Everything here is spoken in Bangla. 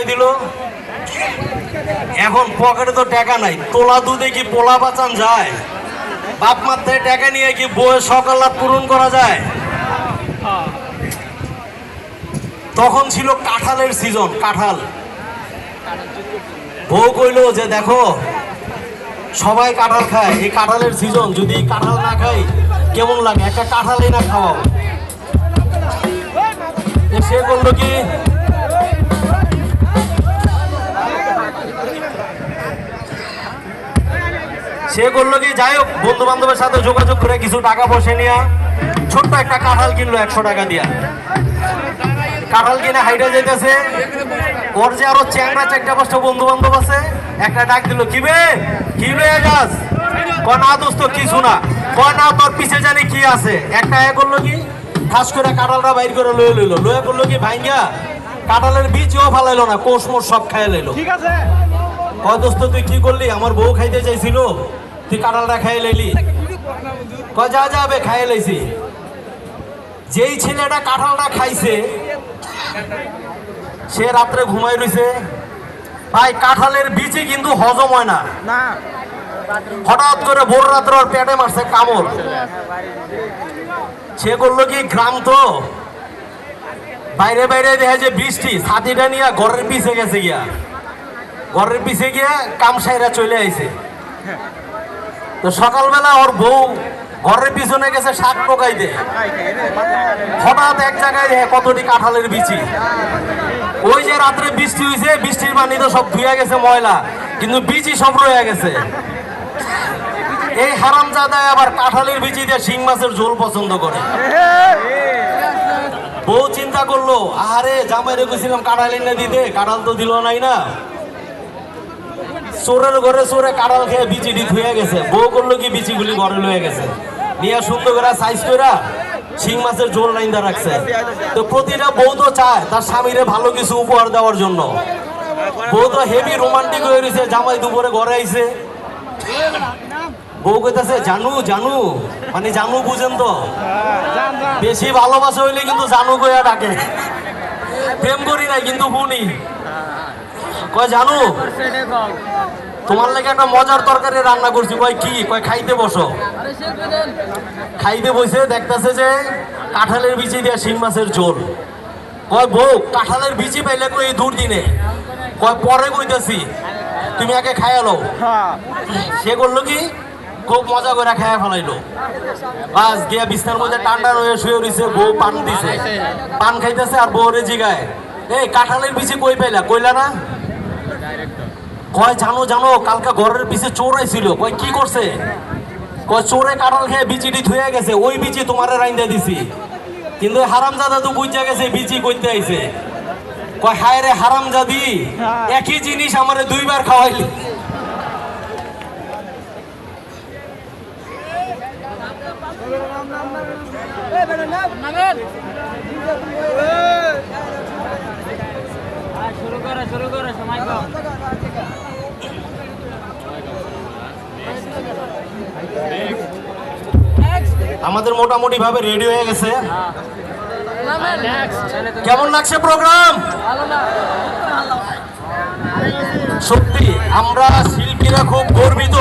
খাওয়াই দিল। এখন পকেটে তো টাকা নাই, তোলা দুধে কি পোলা বাঁচান যায়? বাপ মার থেকে টাকা নিয়ে কি বউয়ের সকালাত পূরণ করা যায়? তখন ছিল কাঁঠালের সিজন, কাঁঠাল। বউ কইলো যে দেখো সবাই কাঁঠাল খায়, এই কাঁঠালের সিজন, যদি কাঁঠাল না খাই কেমন লাগে, একটা কাঁঠালই না খাওয়াও। সে করলো কি, যাই হোক বন্ধু বান্ধবের সাথে যোগাযোগ করে কিছু টাকা পয়সা নিয়ে ছোট্ট একটা কাঁঠাল কিনলো 100 টাকা দিয়া। কাঁঠাল কিনে হাইটা যাইতেছে, ওর যে আরো চ্যাংরা 4-5টা বন্ধু বান্ধব আছে, একটা ডাক দিল, কি লয়ে যাস? কয় না দোস্ত কিছু না। কয় না তোর পিছে জানি কি আছে। একটা করলো কি, ঠাস করে কাঁঠালটা বাইর করে লয়ে করলো কি, ভাঙ্গা কাঁঠালের বীজও ফালাইলো না, কোষ মোষ সব খাই লাইলো। কয় দোস্ত তুই কি করলি? আমার বউ খাইতে চাইছিল, তুই কাঁঠালটা খাই লাইলি। কয় যা যাবে খাই লাইছি। যেই ছেলেটা কাঁঠালটা খাইছে সে রাত্রে ঘুমাই রইছে। ভাই কাঁঠালের বীজই কিন্তু হজম হয় না। হঠাৎ করে ভোর রাত্রে ওর পেটে মারছে কামড়। সে করলো কি, গ্রাম তো, বাইরে বাইরে দেখা যায় বৃষ্টি, ছাতিটা নিয়ে ঘরের পিছে গেছে গিয়া, ঘরের পিছে গিয়া কামসাইরা চলে আইছে। তো সকালবেলা ওর বউ ঘরের পিছনে গেছে শাক পোকাইতে, হঠাৎ এক জায়গায় দেখে কতটি কাঁঠালের বিচি। ওই যে রাত্রে বৃষ্টি হয়েছে, বৃষ্টির পানি তো সব ধুয়ে গেছে ময়লা, কিন্তু বিচি সব রয়ে গেছে। এই হারামজাদায় আবার কাঁঠালের বিচি দিয়ে শিং মাছের ঝোল পছন্দ করে। বউ চিন্তা করলো, আরে জামাইরে কইছিলাম কাঁঠাল এনে দিতে, কাঁঠাল তো দিল নাই না। চোরের ঘরে চোরে কাঁঠাল খেয়ে বিচিটি ধুয়ে গেছে। বউ করলো কি, বিচিগুলি ঘরে লয়ে গেছে, নিয়ে সুন্দর করে সাইজ করে শিং মাছের ঝোল রাইন্দা রাখছে। তো প্রতিটা বউ তো চায় তার স্বামীরে ভালো কিছু উপহার দেওয়ার জন্য। বউ তো হেভি রোমান্টিক হয়ে রয়েছে, জামাই দুপুরে ঘরে আইছে। বউ কইতাছে, জানু মানে জানু বুঝেন তো, বেশি ভালোবাসা হইলে কিন্তু জানু কইয়া ডাকে। প্রেম করি নাই কিন্তু শুনি। কয় জানু তোমার লাগে একটা মজার তরকারি রান্না করছি। কয় কি? কয় খাইতে বসো। খাইতে বসে দেখতেছে যে কাঁঠালের বিচি দিয়া শিং মাছের ঝোল। কয় বউ কাঁঠালের বিচি পাইলে কই এই দুর্দিনে? কয় পরে কইতাছি, তুমি আগে খাইয়ালো। সে করলো কি, খুব মজা করে খাইয়া ফেলাইলো। বাস গিয়া বিছনার মধ্যে ঠান্ডা হয়ে শুয়ে রয়েছে, বউ পান দিছে, পান খাইতেছে। আর বউরে জিগায়, এই কাঁঠালের বিচি কই পাইলা? কইলা না? কয় জানো কালকে ঘরের পিছে চোর আইছিল। কয় কি করছে? কয় চোরে কাঁঠাল খেয়ে বিচিটি ধুয়ে গেছে, ওই বিচি তোমারে রাইন্দা দিছি। কিন্তু হারামজাদা তো বুঝা গেছে বিচি কইতে আইছে। কয় হায় রে হারামজাদি, একই জিনিস আমারে 2 বার খাওয়াইলি। শুরু করো সময় কম। আমাদের মোটামুটি ভাবে রেডি হয়ে গেছে। কেমন লাগছে প্রোগ্রাম? সত্যি আমরা শিল্পীরা খুব গর্বিত।